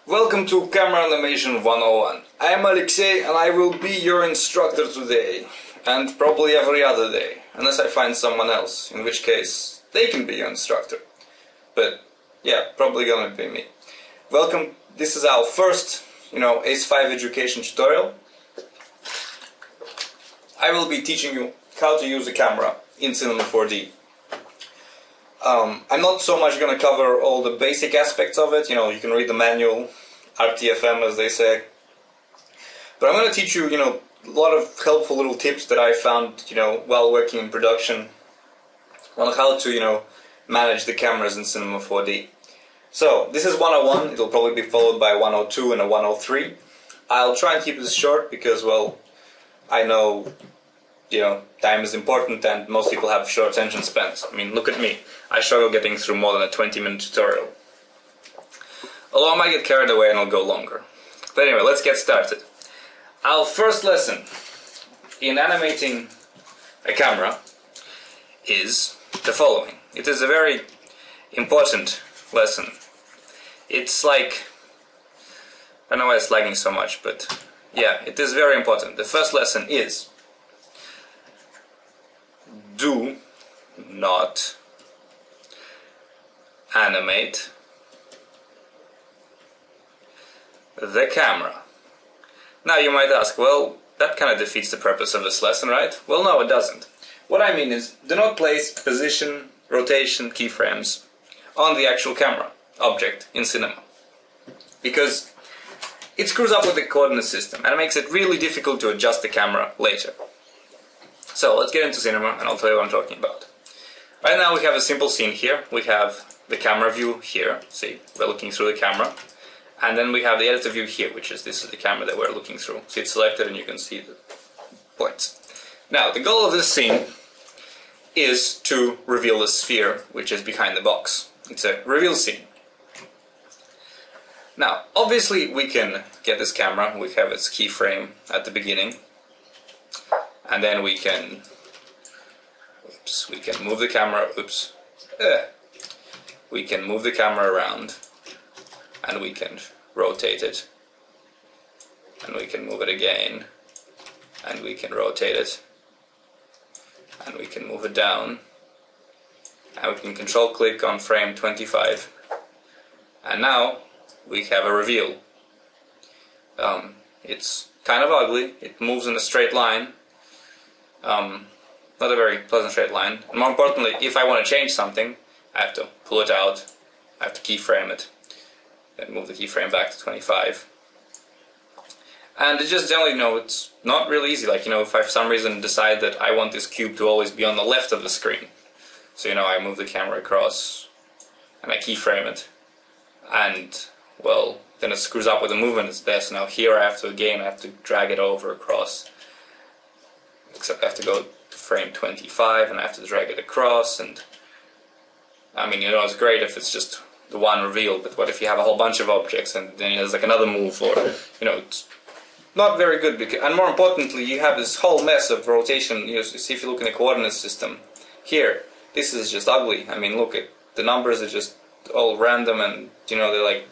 Welcome to Camera Animation 101. I am Aleksey and I will be your instructor today, and probably every other day, unless I find someone else, in which case they can be your instructor. But yeah, probably gonna be me. Welcome, this is our first, ACE5 education tutorial. I will be teaching you how to use the camera in Cinema4D. I'm not so much going to cover all the basic aspects of it, you can read the manual, RTFM as they say. But I'm going to teach you, a lot of helpful little tips that I found, while working in production on how to, manage the cameras in Cinema4D. So, this is 101, it'll probably be followed by 102 and a 103. I'll try and keep this short because, well, I know time is important and most people have short attention spans. I mean, look at me. I struggle getting through more than a 20-minute tutorial. Although I might get carried away and it'll go longer. But anyway, let's get started. Our first lesson in animating a camera is the following. It is a very important lesson. It's like, I don't know why it's lagging so much, but yeah, it is very important. The first lesson is: do not animate the camera. Now you might ask, well, that kind of defeats the purpose of this lesson, right? Well, no, it doesn't. What I mean is, do not place position, rotation, keyframes on the actual camera object in Cinema, because it screws up with the coordinate system and it makes it really difficult to adjust the camera later. So let's get into Cinema and I'll tell you what I'm talking about. Right now we have a simple scene here. We have the camera view here. See, we're looking through the camera. And then we have the editor view here, which is this is the camera that we're looking through. See, it's selected and you can see the points. Now, the goal of this scene is to reveal the sphere, which is behind the box. It's a reveal scene. Now, obviously we can get this camera. We have its keyframe at the beginning. And then we can move the camera, we can move the camera around, and we can rotate it, and we can move it again, and we can rotate it, and we can move it down, and we can control click on frame 25, and now we have a reveal. It's kind of ugly, it moves in a straight line. Not a very pleasant straight line. And more importantly, if I want to change something, I have to pull it out, I have to keyframe it, then move the keyframe back to 25. And it just generally, it's not really easy. Like, if I for some reason decide that I want this cube to always be on the left of the screen, so I move the camera across and I keyframe it, and well, then it screws up with the movement it's there. So now here I have to drag it over across. Except I have to go to frame 25 and I have to drag it across, and I mean, it's great if it's just the one reveal, but what if you have a whole bunch of objects and then there's like another move, or it's not very good. And more importantly, you have this whole mess of rotation. See, if you look in the coordinate system here, this is just ugly. I mean, look at the numbers are just all random, and they're like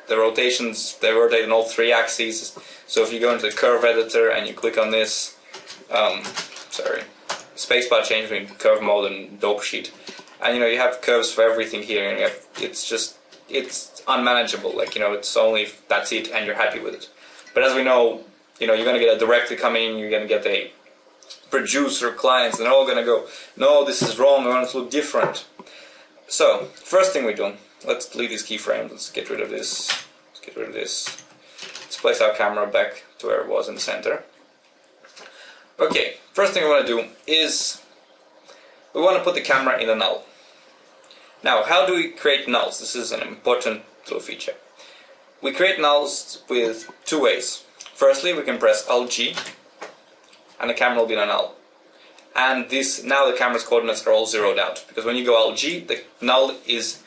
the rotations, they rotate on all three axes. So if you go into the curve editor and you click on this, spacebar change between curve mode and dope sheet, and you have curves for everything here, and it's unmanageable. Like it's only that's it, and you're happy with it. But as we know, you're gonna get a director coming in, you're gonna get a producer, clients, and they're all gonna go, no, this is wrong, I want it to look different. So first thing we do, let's delete these keyframes. Let's get rid of this. Let's place our camera back to where it was in the center. Okay, first thing we want to do is we want to put the camera in a null. Now, how do we create nulls? This is an important little feature. We create nulls with two ways. Firstly, we can press Alt-G and the camera will be in a null. And now the camera's coordinates are all zeroed out, because when you go Alt-G, the null is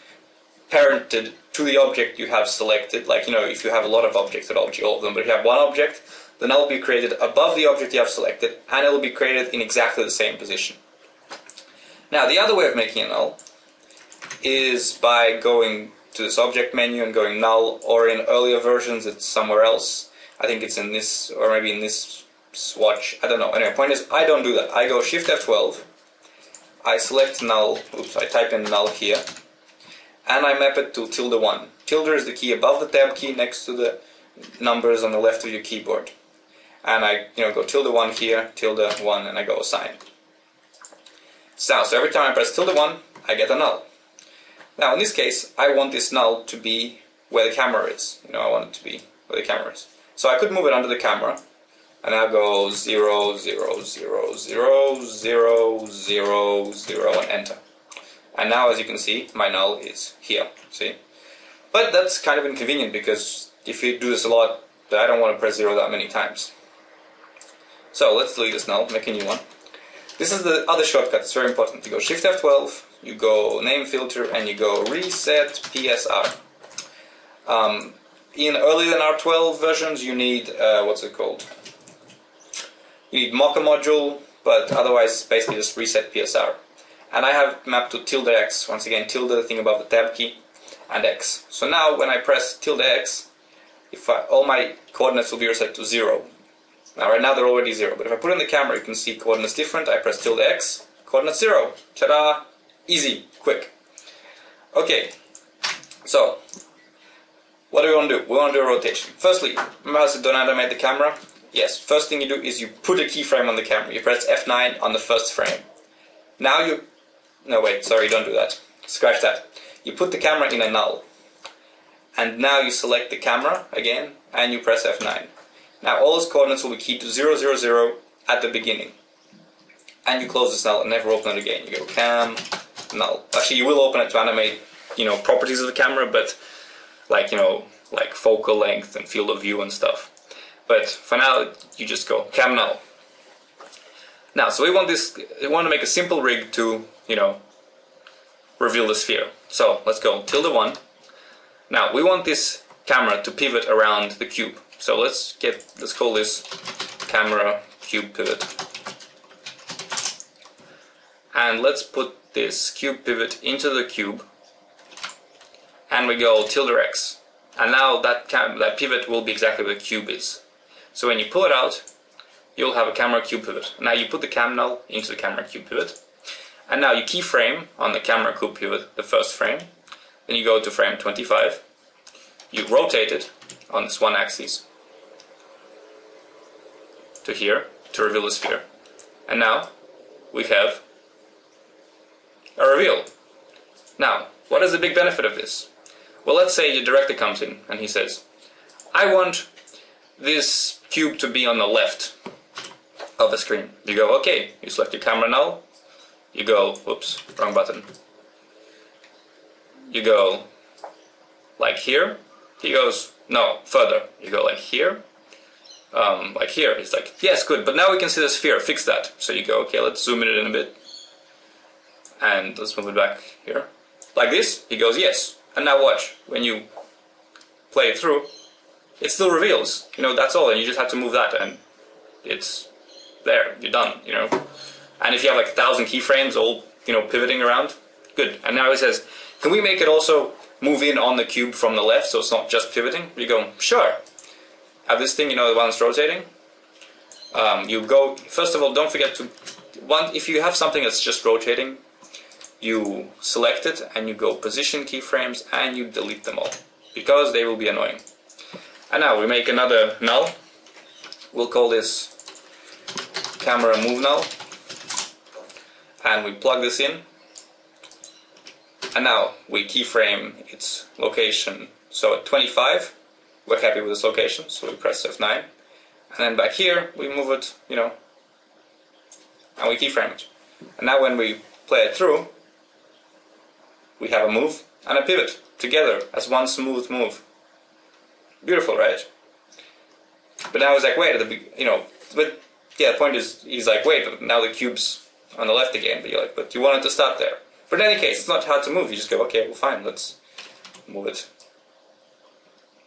parented to the object you have selected. Like, if you have a lot of objects at Alt-G, all of them, but if you have one object, the null will be created above the object you have selected, and it will be created in exactly the same position. Now, the other way of making a null is by going to this object menu and going null, or in earlier versions it's somewhere else. I think it's in this, or maybe in this swatch, I don't know. Anyway, point is, I don't do that. I go Shift F12, I select null, oops, I type in null here, and I map it to tilde1. Tilde is the key above the tab key next to the numbers on the left of your keyboard. And I go tilde1 here, tilde1, and I go assign. So every time I press tilde1, I get a null. Now in this case, I want this null to be where the camera is. I want it to be where the camera is. So I could move it under the camera, and I'll go 0, 0, 0, 0, 0, 0, 0, and enter. And now, as you can see, my null is here. See? But that's kind of inconvenient, because if you do this a lot, I don't want to press 0 that many times. So let's delete this null, make a new one. This is the other shortcut, it's very important. You go Shift F12, you go Name Filter, and you go Reset PSR. In earlier than R12 versions, you need, what's it called? You need mock a module, but otherwise basically just reset PSR. And I have mapped to tilde x, once again tilde, the thing above the tab key, and x. So now when I press tilde x, all my coordinates will be reset to 0. Now right now they're already 0, but if I put it in the camera you can see coordinates different. I press tilde x, coordinates 0. Ta-da! Easy, quick. Okay, so what do we want to do? We want to do a rotation. Firstly, remember how I said don't animate the camera? Yes, first thing you do is you put a keyframe on the camera. You press F9 on the first frame. Now you... No, wait, sorry, don't do that. Scratch that. You put the camera in a null. And now you select the camera again, and you press F9. Now all its coordinates will be keyed to 0, 0, 0 at the beginning. And you close this null and never open it again. You go cam, null. Actually, you will open it to animate, properties of the camera, but like, like focal length and field of view and stuff. But for now, you just go cam null. Now, so we want to make a simple rig to, reveal the sphere. So let's go tilde1. Now we want this camera to pivot around the cube. So let's call this camera cube pivot. And let's put this cube pivot into the cube. And we go tilde x. And now that pivot will be exactly where the cube is. So when you pull it out, you'll have a camera cube pivot. Now you put the cam null into the camera cube pivot. And now you keyframe on the camera cube pivot, the first frame. Then you go to frame 25. You rotate it on this one axis to here to reveal the sphere. And now we have a reveal. Now, what is the big benefit of this? Well, let's say your director comes in and he says, I want this cube to be on the left of the screen. You go, okay, you select your camera null, you go, whoops, wrong button. You go like here, he goes, no, further. You go like here, like here. He's like, yes, good, but now we can see the sphere, fix that. So you go, okay, let's zoom it in a bit. And let's move it back here. Like this, he goes, yes. And now watch, when you play it through, it still reveals, that's all, and you just have to move that, and it's there, you're done, And if you have like 1,000 keyframes all, pivoting around, good. And now it says, can we make it also move in on the cube from the left, so it's not just pivoting? You go, sure. Have this thing, the one that's rotating. You go, first of all, don't forget to, if you have something that's just rotating, you select it and you go position keyframes and you delete them all, because they will be annoying. And now we make another null. We'll call this camera move null. And we plug this in. And now we keyframe its location. So at 25, we're happy with this location, so we press F9. And then back here, we move it, and we keyframe it. And now when we play it through, we have a move and a pivot together as one smooth move. Beautiful, right? But now he's like, wait, but yeah, the point is, he's like, wait, but now the cube's on the left again, but you're like, but you wanted to start there. But in any case, it's not hard to move, you just go, okay, well fine, let's move it.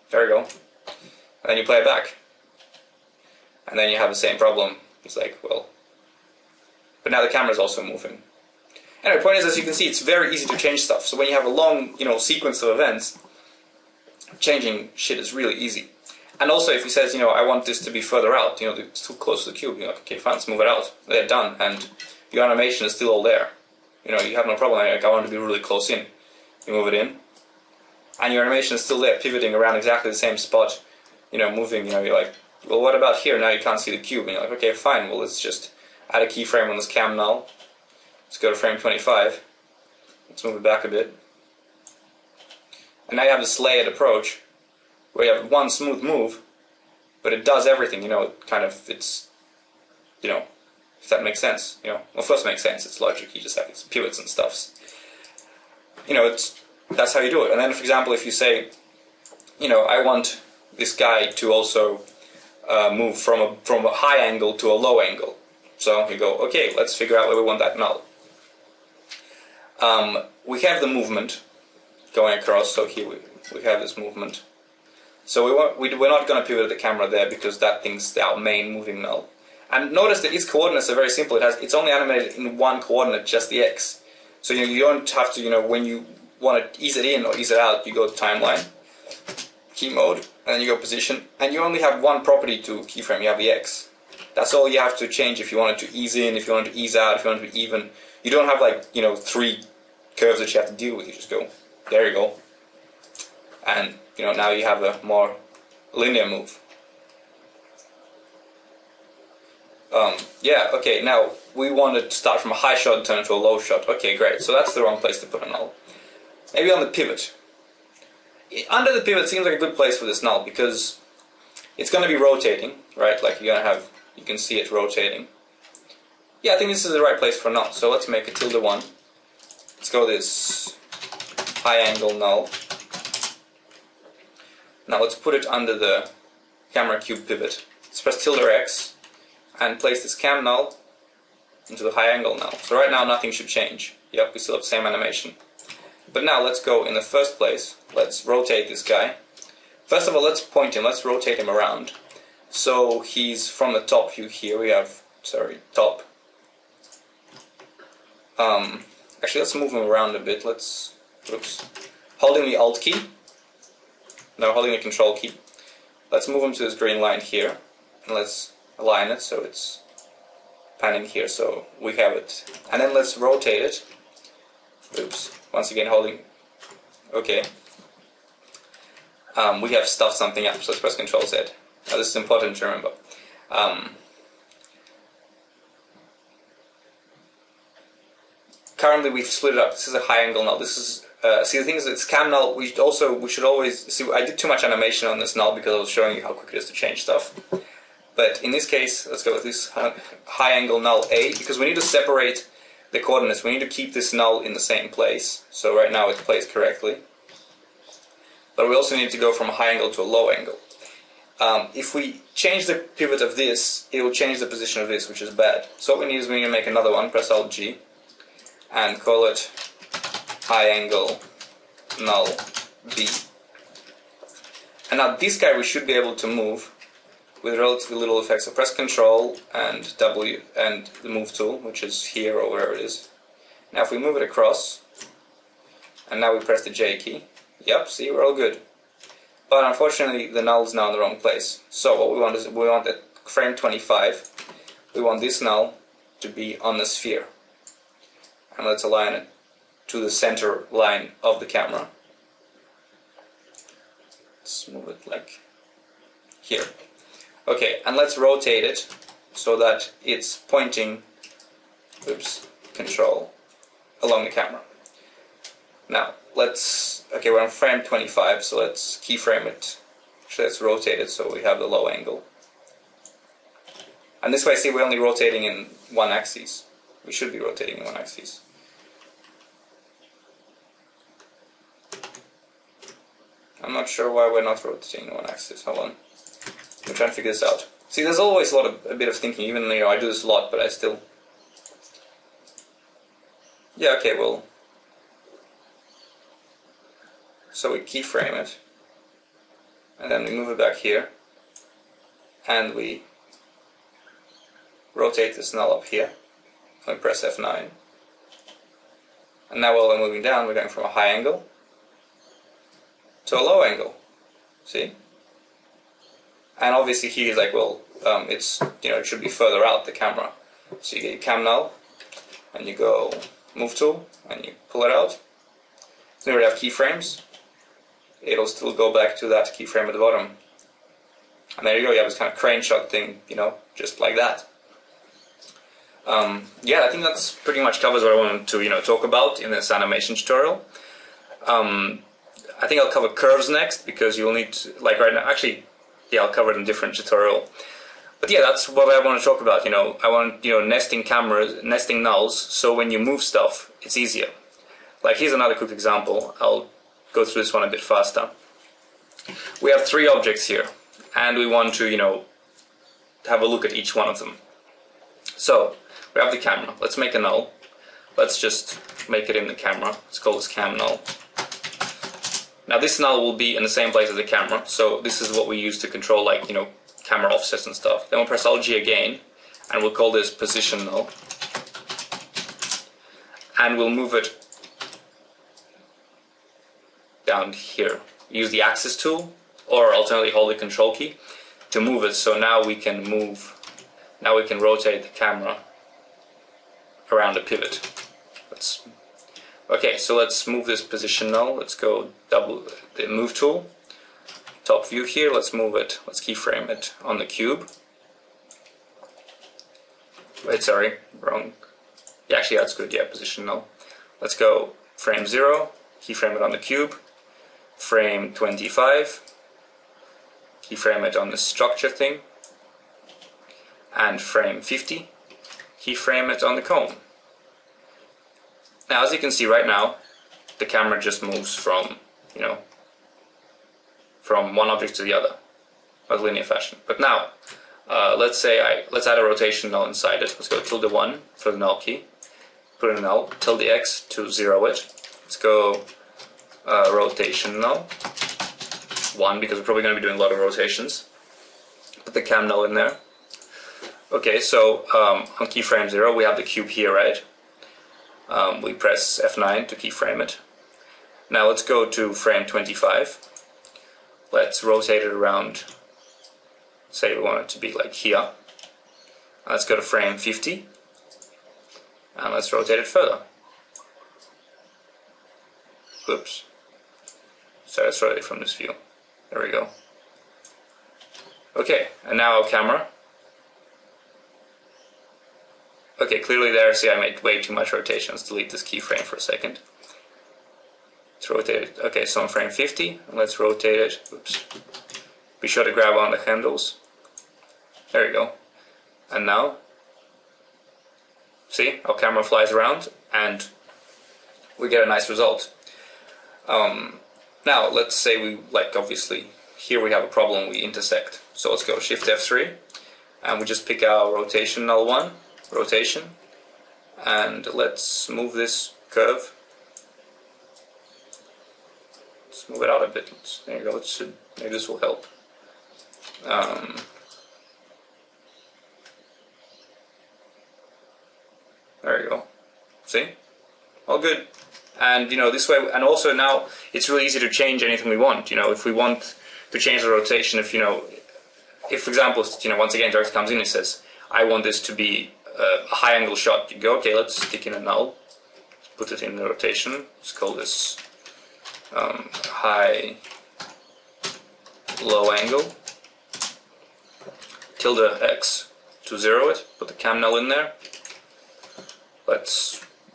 There we go. And then you play it back. And then you have the same problem. It's like, well, but now the camera's also moving. Anyway, the point is, as you can see, it's very easy to change stuff. So when you have a long, sequence of events, changing shit is really easy. And also if he says, I want this to be further out, it's too close to the cube, you're like, okay, fine, let's move it out. They're done, and your animation is still all there. You have no problem, like, I want it to be really close in. You move it in, and your animation is still there, pivoting around exactly the same spot, moving, you're like, well, what about here? Now you can't see the cube, and you're like, okay, fine, well, let's just add a keyframe on this cam null. Let's go to frame 25. Let's move it back a bit. And now you have this layered approach, where you have one smooth move, but it does everything, if that makes sense, Well, first it makes sense, it's logic, you just have these pivots and stuffs. That's how you do it. And then, for example, if you say, I want this guy to also move from a high angle to a low angle. So you go, okay, let's figure out where we want that null. We have the movement going across, so here we have this movement. So we're not going to pivot the camera there because that thing's our main moving null. And notice that its coordinates are very simple. It's only animated in one coordinate, just the x. So you don't have to, when you want to ease it in or ease it out, you go to timeline, key mode, and then you go position, and you only have one property to keyframe, you have the x. That's all you have to change if you want it to ease in, if you want it to ease out, if you want it to be even. You don't have like, 3 curves that you have to deal with. You just go, there you go. And, now you have a more linear move. Yeah, okay, now we want to start from a high shot and turn it to a low shot. Okay, great, so that's the wrong place to put a null. Maybe on the pivot. Under the pivot seems like a good place for this null because it's going to be rotating, right? Like you're going to have, you can see it rotating. Yeah, I think this is the right place for a null. So let's make a tilde1. Let's go this high angle null. Now let's put it under the camera cube pivot. Let's press tilde-x and place this cam null into the high angle null. So right now nothing should change. Yep, we still have the same animation. But now let's go in the first place. Let's rotate this guy. First of all, let's point him. Let's rotate him around. So he's from the top view here. We have, top. Actually, let's move him around a bit. Holding the Alt key. No, holding the Control key. Let's move him to this green line here. And let's align it so it's panning here. So we have it. And then let's rotate it. Oops. Once again, holding. Okay. We have stuffed something up, so let's press Control Z. Now this is important to remember. Currently we've split it up. This is a high angle null. This is see, the thing is, it's cam null. We should always see. I did too much animation on this null because I was showing you how quick it is to change stuff. But in this case, let's go with this high angle null A because we need to separate the coordinates. We need to keep this null in the same place. So right now it's placed correctly. But we also need to go from a high angle to a low angle. If we change the pivot of this, it will change the position of this, which is bad. So what we need is we need to make another one, press Alt G, and call it high angle null B. And now this guy we should be able to move with relatively little effect. So press Control and W and the move tool, which is here or wherever it is. Now if we move it across, and now we press the J key, yep, see, we're all good. But unfortunately the null is now in the wrong place. So what we want is, we want at frame 25, we want this null to be on the sphere. And let's align it to the center line of the camera. Let's move it like here. Okay, and let's rotate it so that it's pointing, oops, Control, along the camera. Now, okay, we're on frame 25, so let's keyframe it. Actually, let's rotate it so we have the low angle. And this way, see, we're only rotating in one axis. We should be rotating in one axis. I'm not sure why we're not rotating in one axis. Hold on. I'm trying to figure this out. See, there's always a bit of thinking, even though I do this a lot, but I still... Yeah, okay, well... So we keyframe it, and then we move it back here, and we rotate this null up here, and we press F9. And now while we're moving down, we're going from a high angle to a low angle. See? And obviously here he's like, well, it's, it should be further out the camera. So you get your cam null, and you go move tool, and you pull it out. So we have keyframes. It'll still go back to that keyframe at the bottom. And there you go, you have this kind of crane shot thing, just like that. Yeah, I think that's pretty much covers what I wanted to, talk about in this animation tutorial. I think I'll cover curves next, because you'll need to, like right now, actually, yeah, I'll cover it in a different tutorial. But yeah, that's what I want to talk about, I want, nesting cameras, nesting nulls, so when you move stuff, it's easier. Like here's another quick example, I'll go through this one a bit faster. We have 3 objects here, and we want to, have a look at each one of them. So, we have the camera, let's make a null. Let's just make it in the camera, let's call this cam null. Now this null will be in the same place as the camera, so this is what we use to control, like, camera offsets and stuff. Then we'll press Alt-G again, and we'll call this position null. And we'll move it down here. Use the axis tool, or alternately hold the control key to move it, so now we can rotate the camera around the pivot. Okay, so let's move this position null. Let's go double the move tool, top view here, let's move it, let's keyframe it on the cube. Wait, sorry, wrong. Yeah, actually that's good, yeah, position null. Let's go frame 0, keyframe it on the cube, frame 25, keyframe it on the structure thing, and frame 50, keyframe it on the cone. Now, as you can see right now, the camera just moves from, from one object to the other, as linear fashion. But now, let's add a rotation null inside it. Let's go tilde1 for the null key, put in a null, tilde x to 0 it. Let's go rotation null 1, because we're probably going to be doing a lot of rotations. Put the cam null in there. Okay, so on keyframe 0 we have the cube here, right? We press F9 to keyframe it. Now let's go to frame 25. Let's rotate it around, say we want it to be like here. Let's go to frame 50, and let's rotate it further. Oops. So let's rotate it from this view. There we go. Okay, and now our camera. Okay, clearly there, see I made way too much rotation. Let's delete this keyframe for a second. Let's rotate it. Okay, so on frame 50, and let's rotate it. Oops. Be sure to grab on the handles. There you go. And now, see, our camera flies around, and we get a nice result. Now, let's say we, obviously, here we have a problem, we intersect. So let's go Shift F3, and we just pick our rotation null 1. Rotation, and let's move this curve. Let's move it out a bit. There you go. Maybe this will help. There you go. See? All good. And this way, and also now it's really easy to change anything we want. If we want to change the rotation, if for example, once again, director comes in and says, I want this to be a high angle shot. You go, okay, let's stick in a null, put it in the rotation, let's call this high low angle, tilde x to 0 it, put the cam null in there.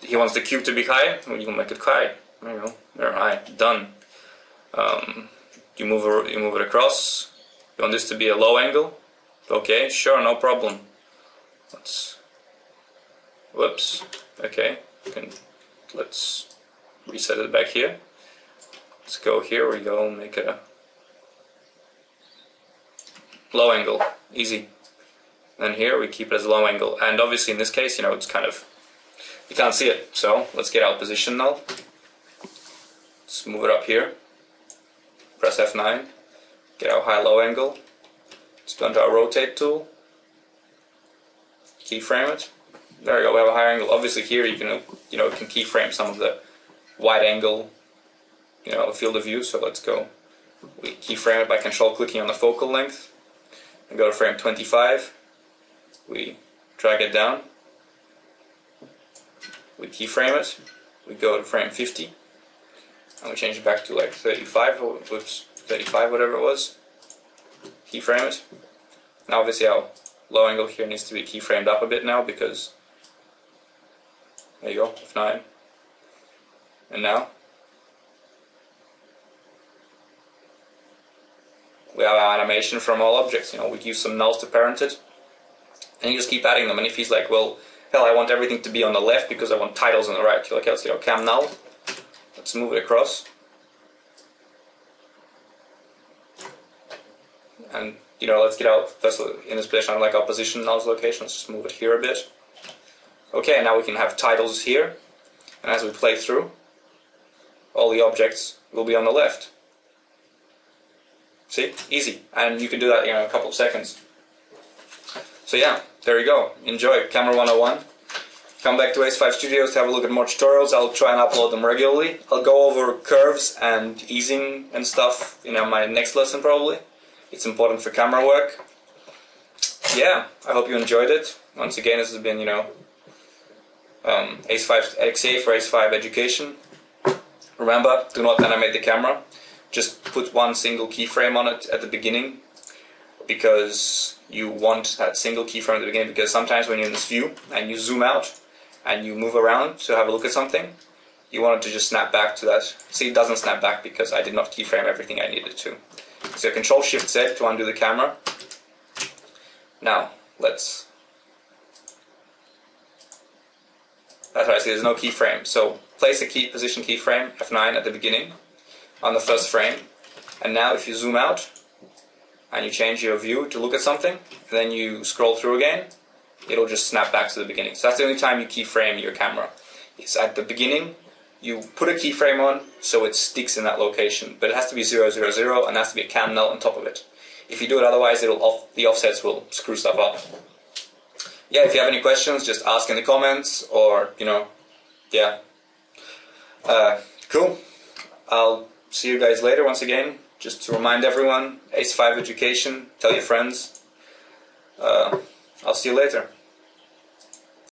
He wants the cube to be high, well, you can make it high. There you go, they're high, done. You move it across. You want this to be a low angle? Okay, sure, no problem. Whoops, okay, let's reset it back here. Let's go here, we go, make it a low angle, easy. And here we keep it as a low angle, and obviously in this case, it's kind of, you can't see it, so let's get our position null. Let's move it up here, press F9, get our high low angle, let's go into our rotate tool, keyframe it. There we go, we have a higher angle. Obviously here you can, can keyframe some of the wide angle, field of view. So let's go We keyframe it by control clicking on the focal length and go to frame 25. We drag it down. We keyframe it. We go to frame 50 and we change it back to like 35 or 35, whatever it was. Keyframe it. Now obviously our low angle here needs to be keyframed up a bit now because there you go, F9. And now we have our animation from all objects. You know, we use some nulls to parent it, and you just keep adding them. And if he's like, well, hell, I want everything to be on the left because I want titles on the right. You're like, let's get cam null. Let's move it across. And you know, let's get out first in this position. I like our position null's location. Let's just move it here a bit. Okay, now we can have titles here, and as we play through, all the objects will be on the left. See? Easy. And you can do that in a couple of seconds. So yeah, there you go. Enjoy Camera 101. Come back to Ace5 Studios to have a look at more tutorials. I'll try and upload them regularly. I'll go over curves and easing and stuff in my next lesson probably. It's important for camera work. Yeah, I hope you enjoyed it. Once again, this has been, Ace5 XA for Ace5 Education. Remember, do not animate the camera. Just put one single keyframe on it at the beginning because you want that single keyframe at the beginning, because sometimes when you're in this view and you zoom out and you move around to have a look at something, you want it to just snap back to that. See, it doesn't snap back because I did not keyframe everything I needed to. So Control-Shift-Z to undo the camera. Now, that's right, see there's no keyframe. So place a position keyframe, F9 at the beginning, on the first frame. And now if you zoom out, and you change your view to look at something, and then you scroll through again, it'll just snap back to the beginning. So that's the only time you keyframe your camera. It's at the beginning, you put a keyframe on so it sticks in that location, but it has to be 0, 0, 0, and there has to be a cam null on top of it. If you do it otherwise, the offsets will screw stuff up. Yeah, if you have any questions, just ask in the comments, or, yeah. Cool. I'll see you guys later once again. Just to remind everyone, Ace5 Education, tell your friends. I'll see you later.